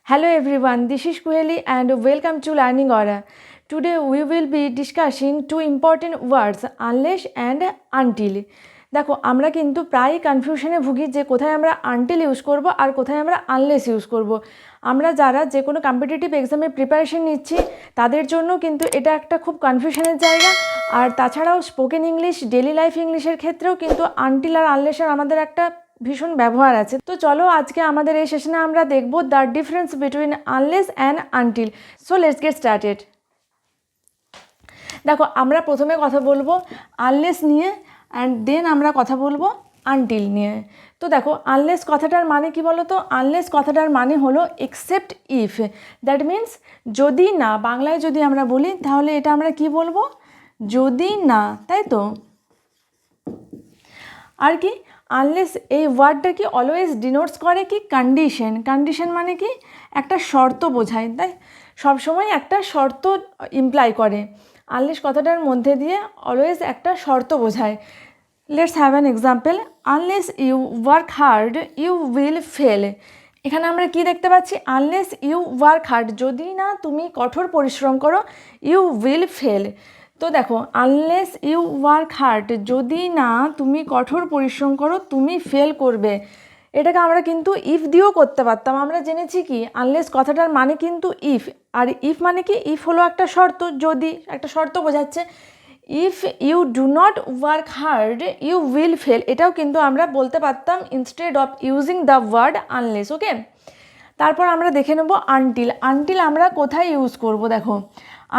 Hello everyone, this is Kuheli and welcome to Learning Aura. Today we will be discussing two important words, unless and until. দেখো আমরা কিন্তু প্রায় কনফিউশনে ভুগি যে কোথায় আমরা আনটিল ইউজ করব আর কোথায় আমরা আনলেস ইউজ করব। আমরা যারা যে কোনো কম্পিটিটিভ এক্সামের প্রিপারেশন নিচ্ছি তাদের জন্য কিন্তু এটা একটা খুব কনফিউশনের জায়গা। আর তাছাড়াও স্পোকেন ইংলিশ, ডেলি লাইফ ইংলিশের ক্ষেত্রেও কিন্তু আনটিল আর আনলেসের আমাদের একটা ভীষণ ব্যবহার আছে। তো চলো আজকে আমাদের এই সেশনে আমরা দেখব the difference between unless and until. So let's get started. দেখো আমরা প্রথমে কথা বলবো আনলেস নিয়ে অ্যান্ড দেন আমরা কথা বলবো আনটিল নিয়ে। তো দেখো আনলেস কথাটার মানে কি বলো তো? আনলেস কথাটার মানে হলো এক্সেপ্ট ইফ, দ্যাট মিন্স যদি না, বাংলায় যদি আমরা বলি তাহলে এটা আমরা কি বলবো? যদি না, তাই তো? আর কি আনলেস এই ওয়ার্ডটা কি অলওয়েজ ডিনোটস করে কি কন্ডিশন। কন্ডিশন মানে কি একটা শর্ত বোঝায়, তাই সবসময় একটা শর্ত ইমপ্লাই করে। আনলেস কথাটার মধ্যে দিয়ে অলওয়েজ একটা শর্ত বোঝায়। Let's have an example, unless you work hard you will fail. এখানে আমরা কি দেখতে পাচ্ছি? আনলেস ইউ ওয়ার্ক হার্ড, যদি না তুমি কঠোর পরিশ্রম করো, ইউ উইল ফেল। তো দেখো আনলেস ইউ ওয়ার্ক হার্ড, যদি না তুমি কঠোর পরিশ্রম করো তুমি ফেল করবে। এটাকে আমরা কিন্তু ইফ দিয়েও করতে পারতাম। আমরা জেনেছি কি আনলেস কথাটার মানে কিন্তু ইফ, আর ইফ মানে কি? ইফ হলো একটা শর্ত, যদি একটা শর্ত বোঝাচ্ছে। If you do not work hard you will fail, এটাও কিন্তু আমরা বলতে পারতাম instead of using the word unless. Okay, তারপর আমরা দেখে নেব আনটিল। আনটিল আমরা কোথায় ইউজ করব? দেখো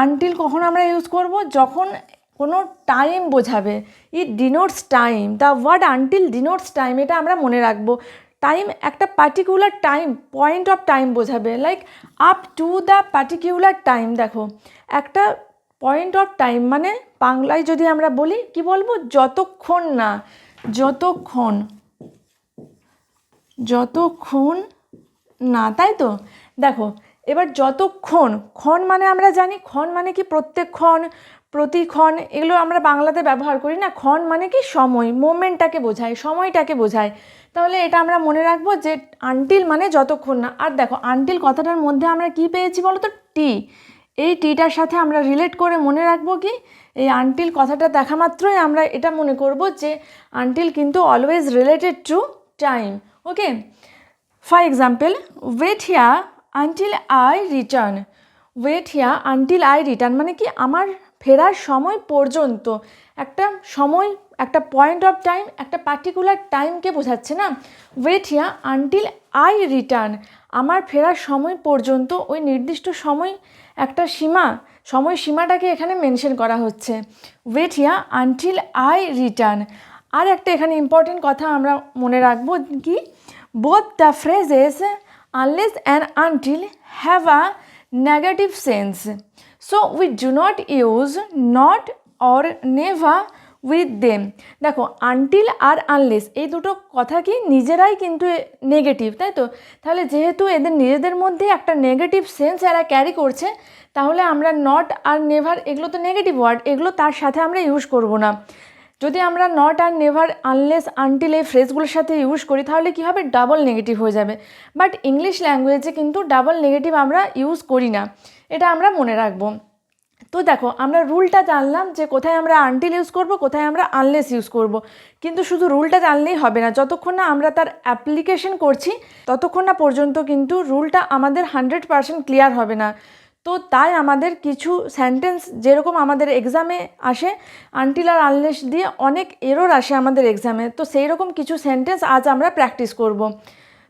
আনটিল কখন আমরা ইউজ করব? যখন কোনো টাইম বোঝাবে। It denotes time, the word until denotes time, এটা আমরা মনে রাখবো। টাইম একটা particular time, point of time বোঝাবে, like up to the particular time. দেখো একটা পয়েন্ট অফ টাইম মানে বাংলায় যদি আমরা বলি কি বলবো? যতক্ষণ না, যতক্ষণ, যতক্ষণ না, তাই তো? দেখো এবার যতক্ষণ, ক্ষণ মানে আমরা জানি ক্ষণ মানে কি প্রত্যেকক্ষণ, প্রতিক্ষণ, এগুলো আমরা বাংলাতে ব্যবহার করি না। ক্ষণ মানে কি সময়, মোমেন্টটাকে বোঝায়, সময়টাকে বোঝায়। তাহলে এটা আমরা মনে রাখবো যে আনটিল মানে যতক্ষণ না। আর দেখো আনটিল কথাটার মধ্যে আমরা কি পেয়েছি বলো তো? টি। এই টিটার সাথে আমরা রিলেট করে মনে রাখবো কি এই আনটিল কথাটা দেখা মাত্রই আমরা এটা মনে করব যে আনটিল কিন্তু always related to time. Okay, for example, wait here until I return. Wait here until I return মানে কি আমার ফেরার সময় পর্যন্ত। একটা সময়, একটা পয়েন্ট অফ টাইম, একটা পার্টিকুলার টাইমকে বোঝাচ্ছে না। Wait here until I return, আমার ফেরার সময় পর্যন্ত, ওই নির্দিষ্ট সময়, একটা সীমা, সময় সীমাটাকে এখানে মেনশন করা হচ্ছে। Wait here until I return. আর একটা এখানে ইম্পর্টেন্ট কথা আমরা মনে রাখবো কি, both the phrases unless and until have a negative sense, so we do not use not or never with them. দেখো আনটিল আর আনলেস এই দুটো কথা কি নিজেরাই কিন্তু নেগেটিভ, তাই তো? তাহলে যেহেতু এদের নিজেদের মধ্যে একটা নেগেটিভ সেন্স এরা ক্যারি করছে, তাহলে আমরা নট আর নেভার, এগুলো তো নেগেটিভ ওয়ার্ড, এগুলো তার সাথে আমরা ইউজ করব না। যদি আমরা নট আর নেভার, আনলেস, আনটিল এই ফ্রেজগুলোর সাথে ইউজ করি তাহলে কী হবে? ডাবল নেগেটিভ হয়ে যাবে। বাট ইংলিশ ল্যাঙ্গুয়েজে কিন্তু ডাবল নেগেটিভ আমরা ইউজ করি না, এটা আমরা মনে রাখবো। তো দেখো আমরা রুলটা জানলাম যে কোথায় আমরা আনটিল ইউজ করব, কোথায় আমরা আনলেস ইউজ করব। কিন্তু শুধু রুলটা জানলেই হবে না, যতক্ষণ না আমরা তার অ্যাপ্লিকেশন করছি ততক্ষণ না পর্যন্ত কিন্তু রুলটা আমাদের 100% ক্লিয়ার হবে না। তো তাই আমাদের কিছু সেন্টেন্স, যেরকম আমাদের এক্সামে আসে আনটিল আর আনলেস দিয়ে অনেক এরর আসে আমাদের এক্সামে, তো সেই রকম কিছু সেন্টেন্স আজ আমরা প্র্যাকটিস করব।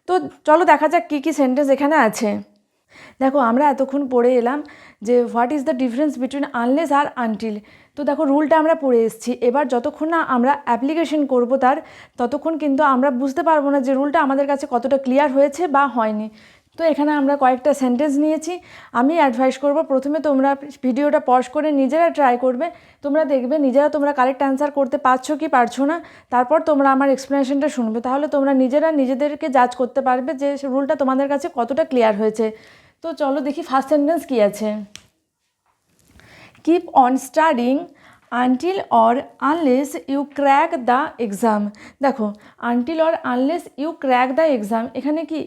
তো চলো দেখা যাক কী কী সেন্টেন্স এখানে আছে। দেখো আমরা এতক্ষণ পড়ে এলাম যে what is the difference between unless আর আনটিল। তো দেখো রুলটা আমরা পড়ে এসেছি, এবার যতক্ষণ না আমরা অ্যাপ্লিকেশন করব তার, ততক্ষণ কিন্তু আমরা বুঝতে পারবো না যে রুলটা আমাদের কাছে কতটা ক্লিয়ার হয়েছে বা হয়নি। তো এখানে আমরা কয়েকটা সেন্টেন্স নিয়েছি। আমি অ্যাডভাইস করব প্রথমে তোমরা ভিডিওটা পজ করে নিজেরা ট্রাই করবে, তোমরা দেখবে নিজেরা তোমরা কারেক্ট অ্যান্সার করতে পারছো কি পারছো না। তারপর তোমরা আমার এক্সপ্লেনেশনটা শুনবে, তাহলে তোমরা নিজেরা নিজেদেরকে জাজ করতে পারবে যে রুলটা তোমাদের কাছে কতটা ক্লিয়ার হয়েছে। তো চলো দেখি ফার্স্ট সেন্টেন্স কী আছে। Keep on studying until or unless you crack the exam. দেখো until or unless you crack the exam,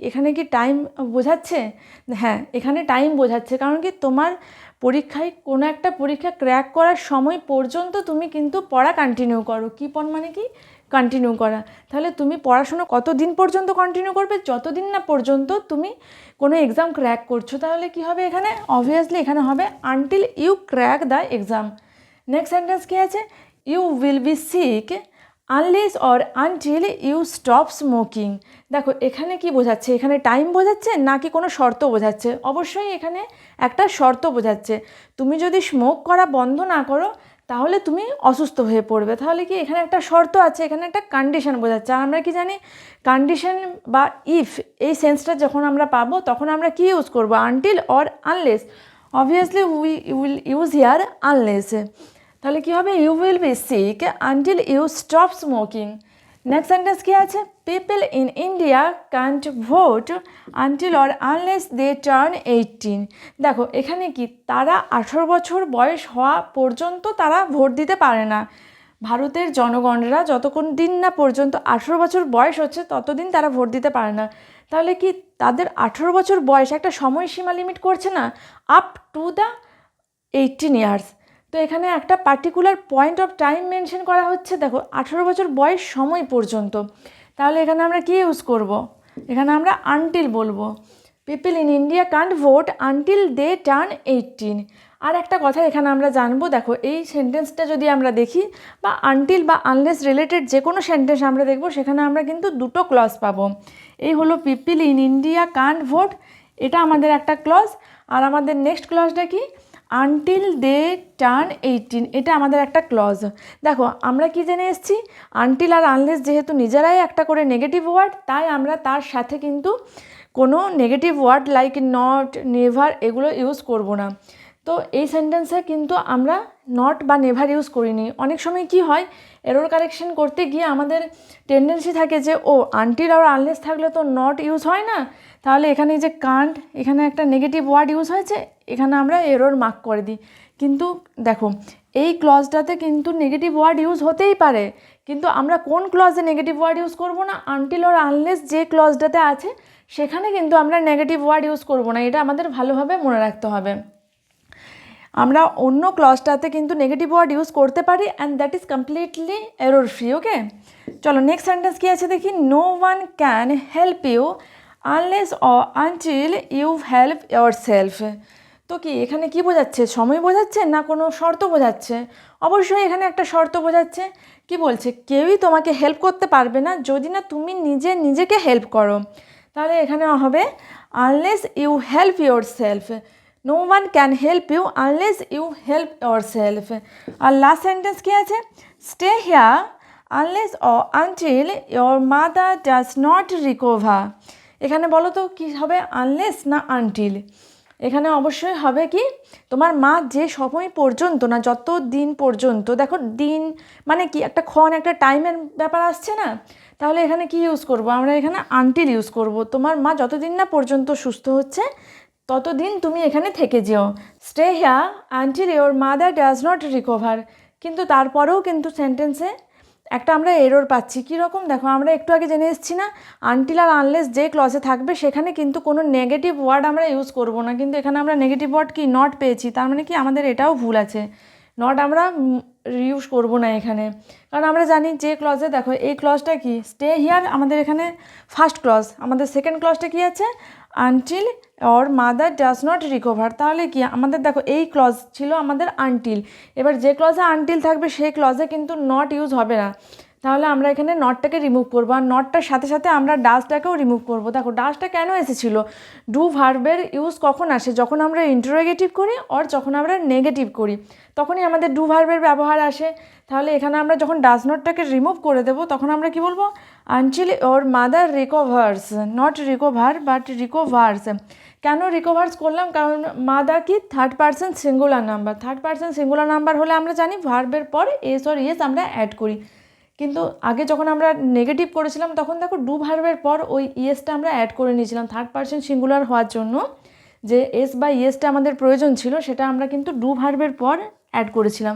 এখানে কি টাইম বোঝাচ্ছে? হ্যাঁ, এখানে টাইম বোঝাচ্ছে, কারণ কি তোমার পরীক্ষায় কোনো একটা পরীক্ষা ক্র্যাক করার সময় পর্যন্ত তুমি কিন্তু পড়া কন্টিনিউ করো। কি পড় মানে কি কন্টিনিউ করা। তাহলে তুমি পড়াশুনো কতদিন পর্যন্ত কন্টিনিউ করবে? যতদিন না পর্যন্ত তুমি কোনো এক্সাম ক্র্যাক করছো। তাহলে কি হবে এখানে? অবভিয়াসলি এখানে হবে until you crack the exam. Next sentence কি আছে? You will be sick unless or until you stop smoking. দেখো এখানে কি বোঝাচ্ছে? এখানে টাইম বোঝাচ্ছে নাকি কোনো শর্ত বোঝাচ্ছে? অবশ্যই এখানে একটা শর্ত বোঝাচ্ছে। তুমি যদি স্মোক করা বন্ধ না করো তাহলে তুমি অসুস্থ হয়ে পড়বে। তাহলে কি এখানে একটা শর্ত আছে, এখানে একটা কন্ডিশন বোঝাচ্ছে। আর আমরা কি জানি কন্ডিশন বা ইফ এই সেন্সটা যখন আমরা পাবো তখন আমরা কি ইউজ করবো? Until or unless. Obviously we will use here unless. তাহলে কি হবে? You will be sick until you stop smoking. Next sentence কি আছে? People in India can't vote until or unless they turn 18। দেখো এখানে কি তারা 18 বছর বয়স হওয়া পর্যন্ত তারা ভোট দিতে পারে না। ভারতের জনগণরা যতক্ষণ দিন না পর্যন্ত 18 বছর বয়স হচ্ছে ততদিন তারা ভোট দিতে পারে না। তাহলে কি তাদের 18 বছর বয়স একটা সময়সীমা লিমিট করছে না? Up to the 18 years. তো এখানে একটা particular point of time mention করা হচ্ছে। দেখো 18 বছর বয়স সময় পর্যন্ত। তাহলে এখানে আমরা কি ইউজ করব? এখানে আমরা আনটিল বলবো। People in India can't vote until they turn 18। আর একটা কথা এখানে আমরা জানবো, দেখো এই সেন্টেন্সটা যদি আমরা দেখি বা আনটিল বা আনলেস রিলেটেড যে কোনো সেন্টেন্স আমরা দেখবো, সেখানে আমরা কিন্তু দুটো ক্লজ পাবো। এই হলো people in India can't vote, এটা আমাদের একটা ক্লজ। আর আমাদের নেক্সট ক্লজটা কি? আনটিল দে টার্ন 18, এটা আমাদের একটা ক্লজ। দেখো আমরা কি জেনে এসেছি? আনটিল আর আনলেস যেহেতু নিজেরাই একটা করে নেগেটিভ ওয়ার্ড, তাই আমরা তার সাথে কিন্তু কোনো negative word like not, never এগুলো ইউজ করব না। তো এই সেন্টেন্সে কিন্তু আমরা নট বা নেভার ইউজ করিনি। অনেক সময় কি হয়, এরর কারেকশন করতে গিয়ে আমাদের টেন্ডেন্সি থাকে যে ও আনটিল আর আনলেস থাকলে তো নট ইউজ হয় না, তাহলে এখানে যে কান্ট, এখানে একটা নেগেটিভ ওয়ার্ড ইউজ হয়েছে, এখানে আমরা এরর মার্ক করে দিই। কিন্তু দেখো এই ক্লজটাতে কিন্তু নেগেটিভ ওয়ার্ড ইউজ হতেই পারে, কিন্তু আমরা কোন ক্লজে নেগেটিভ ওয়ার্ড ইউজ করব না? আনটিল আর আনলেস যে ক্লজটাতে আছে সেখানে কিন্তু আমরা নেগেটিভ ওয়ার্ড ইউজ করব না। এটা আমাদের ভালোভাবে মনে রাখতে হবে। আমরা অন্য ক্লজটাতে কিন্তু নেগেটিভ ওয়ার্ড ইউজ করতে পারি and that is completely error free. Okay, চলো নেক্সট সেন্টেন্স কী আছে দেখি। No one can help you unless or until you help yourself. তো কি এখানে কি বোঝাচ্ছে? সময় বোঝাচ্ছে না কোনো শর্ত বোঝাচ্ছে? অবশ্যই এখানে একটা শর্ত বোঝাচ্ছে। কি বলছে? কেউই তোমাকে হেল্প করতে পারবে না যদি না তুমি নিজেকে হেল্প করো। তাহলে এখানে হবে unless you help yourself. No one can help you unless you help yourself. আর লাস্ট সেন্টেন্স কী আছে? Stay here unless or until your mother does not recover. এখানে বলো তো কী হবে? আনলেস না আনটিল? এখানে অবশ্যই হবে কি, তোমার মা যে সময় পর্যন্ত না, যত দিন পর্যন্ত। দেখো দিন মানে কি একটা ক্ষণ, একটা টাইমের ব্যাপার আসছে না? তাহলে এখানে কি ইউজ করব? আমরা এখানে আনটিল ইউজ করব। তোমার মা যতদিন না পর্যন্ত সুস্থ হচ্ছে ততদিন তুমি এখানে থেকে যেও। Stay here until your mother does not recover. কিন্তু তারপরেও কিন্তু সেন্টেন্সে একটা আমরা এরর পাচ্ছি। কীরকম? দেখো আমরা একটু আগে জেনে এসেছি না, আনটিল আর আনলেস যে ক্লজে থাকবে সেখানে কিন্তু কোনো নেগেটিভ ওয়ার্ড আমরা ইউজ করব না, কিন্তু এখানে আমরা নেগেটিভ ওয়ার্ড কি নট পেয়েছি। তার মানে কি আমাদের এটাও ভুল আছে, নট আমরা ইউজ করব না এখানে। কারণ আমরা জানি যে ক্লজে, দেখো এই ক্লজটা কি স্টে হিয়ার আমাদের এখানে ফার্স্ট ক্লজ, আমাদের সেকেন্ড ক্লজটা কি আছে? Until or mother does not recover. তাহলে কি আমাদের দেখো এই ক্লজ ছিল আমাদের আনটিল, এবার যে ক্লজে আনটিল থাকবে সেই ক্লজে কিন্তু নট ইউজ হবে না। তাহলে আমরা এখানে নটটাকে রিমুভ করবো, আর নটটার সাথে সাথে আমরা ডাজটাকেও রিমুভ করবো। দেখো ডাজটা কেন এসেছিলো? ডু ভার্বের ইউজ কখন আসে? যখন আমরা ইন্টারোগেটিভ করি আর যখন আমরা নেগেটিভ করি তখনই আমাদের ডু ভার্বের ব্যবহার আসে। তাহলে এখানে আমরা যখন ডাজ নটটাকে রিমুভ করে দেবো তখন আমরা কি বলবো? Until or mother রিকভার্স, not recover but রিকভার্স। কেন রিকভার্স করলাম? কারণ মাদার কি third person singular number. Third person singular number হলে আমরা জানি ভার্বের পর এস অর ইয়েস আমরা অ্যাড করি, কিন্তু আগে যখন আমরা নেগেটিভ করেছিলাম তখন দেখো ডু ভার্বের পর ওই ইয়েসটা আমরা অ্যাড করে নিয়েছিলাম। থার্ড পারসন সিঙ্গুলার হওয়ার জন্য যে এস বা ইয়েসটা আমাদের প্রয়োজন ছিল সেটা আমরা কিন্তু ডু ভার্বের পর অ্যাড করেছিলাম।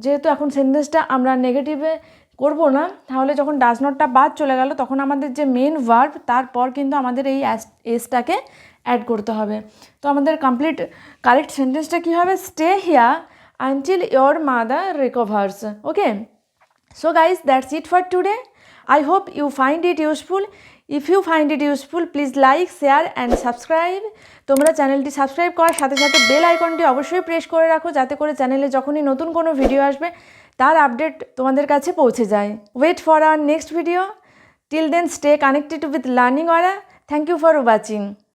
যেহেতু এখন সেন্টেন্সটা আমরা নেগেটিভে করব না, তাহলে যখন ডাজ নটটা বাদ চলে গেল তখন আমাদের যে মেন ভার্ব তারপর কিন্তু আমাদের এই এসটাকে অ্যাড করতে হবে। তো আমাদের কমপ্লিট কারেক্ট সেন্টেন্সটা কী হবে? Stay here until your mother রিকভার্স। Okay, so guys, that's it for today. I hope you find it useful. If you find it useful, please like, share and subscribe. তোমরা চ্যানেলটি subscribe করার সাথে সাথে bell আইকনটি অবশ্যই press করে রাখো, যাতে করে চ্যানেলে যখনই নতুন কোনো ভিডিও আসবে তার আপডেট তোমাদের কাছে পৌঁছে যায়। Wait for our next video. Till then, stay connected with Learning Aura. Thank you for watching.